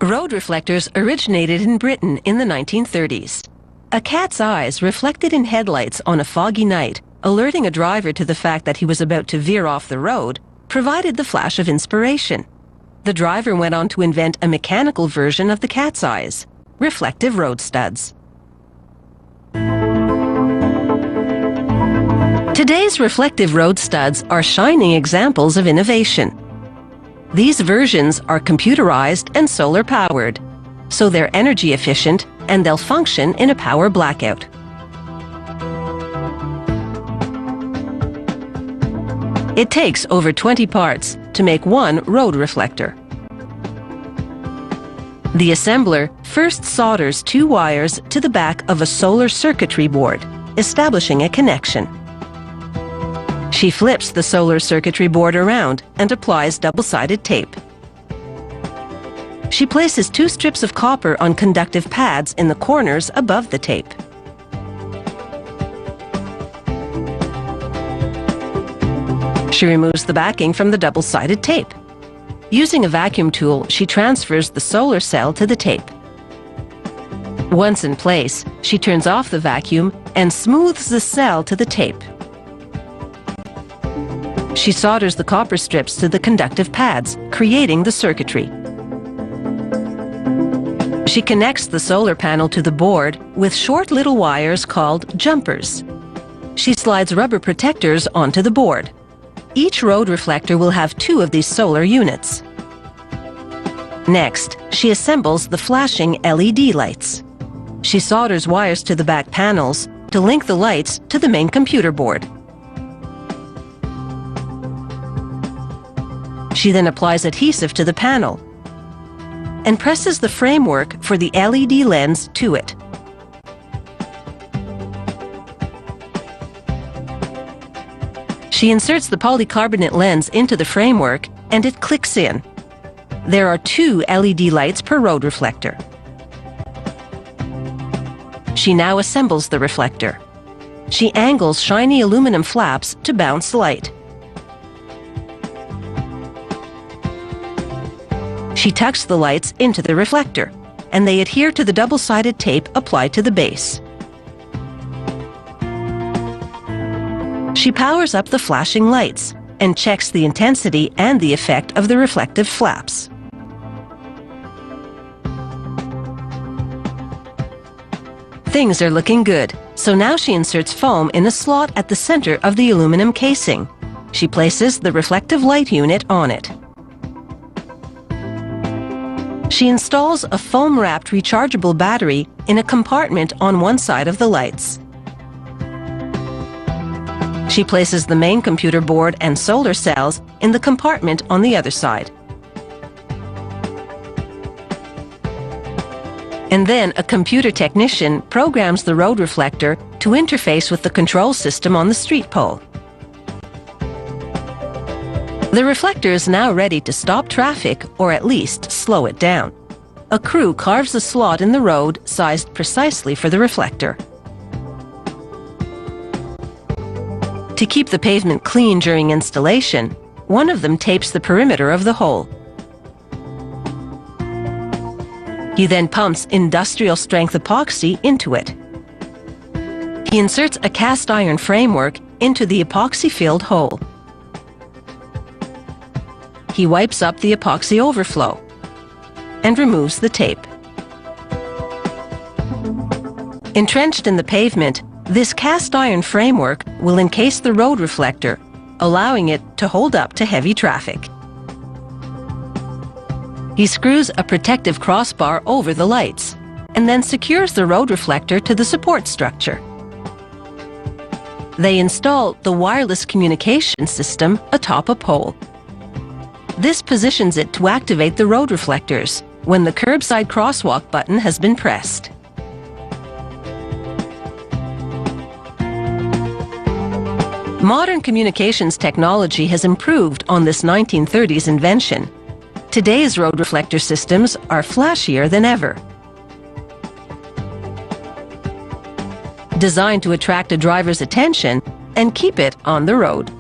Road reflectors originated in Britain in the 1930s. A cat's eyes reflected in headlights on a foggy night, alerting a driver to the fact that he was about to veer off the road, provided the flash of inspiration. The driver went on to invent a mechanical version of the cat's eyes, reflective road studs. Today's reflective road studs are shining examples of innovation. These versions are computerized and solar-powered, so they're energy efficient and they'll function in a power blackout. It takes over 20 parts to make one road reflector. The assembler first solders 2 wires to the back of a solar circuitry board, establishing a connection. She flips the solar circuitry board around and applies double-sided tape. She places 2 strips of copper on conductive pads in the corners above the tape. She removes the backing from the double-sided tape. Using a vacuum tool, she transfers the solar cell to the tape. Once in place, she turns off the vacuum and smooths the cell to the tape. She solders the copper strips to the conductive pads, creating the circuitry. She connects the solar panel to the board with short little wires called jumpers. She slides rubber protectors onto the board. Each road reflector will have 2 of these solar units. Next, she assembles the flashing LED lights. She solders wires to the back panels to link the lights to the main computer board. She then applies adhesive to the panel and presses the framework for the LED lens to it. She inserts the polycarbonate lens into the framework and it clicks in. There are 2 LED lights per road reflector. She now assembles the reflector. She angles shiny aluminum flaps to bounce light. She tucks the lights into the reflector, and they adhere to the double-sided tape applied to the base. She powers up the flashing lights and checks the intensity and the effect of the reflective flaps. Things are looking good, so now she inserts foam in a slot at the center of the aluminum casing. She places the reflective light unit on it. She installs a foam-wrapped rechargeable battery in a compartment on one side of the lights. She places the main computer board and solar cells in the compartment on the other side. And then a computer technician programs the road reflector to interface with the control system on the street pole. The reflector is now ready to stop traffic or at least slow it down. A crew carves a slot in the road sized precisely for the reflector. To keep the pavement clean during installation, one of them tapes the perimeter of the hole. He then pumps industrial-strength epoxy into it. He inserts a cast iron framework into the epoxy-filled hole. He wipes up the epoxy overflow and removes the tape. Entrenched in the pavement, this cast iron framework will encase the road reflector, allowing it to hold up to heavy traffic. He screws a protective crossbar over the lights and then secures the road reflector to the support structure. They install the wireless communication system atop a pole. This positions it to activate the road reflectors when the curbside crosswalk button has been pressed. Modern communications technology has improved on this 1930s invention. Today's road reflector systems are flashier than ever. Designed to attract a driver's attention and keep it on the road.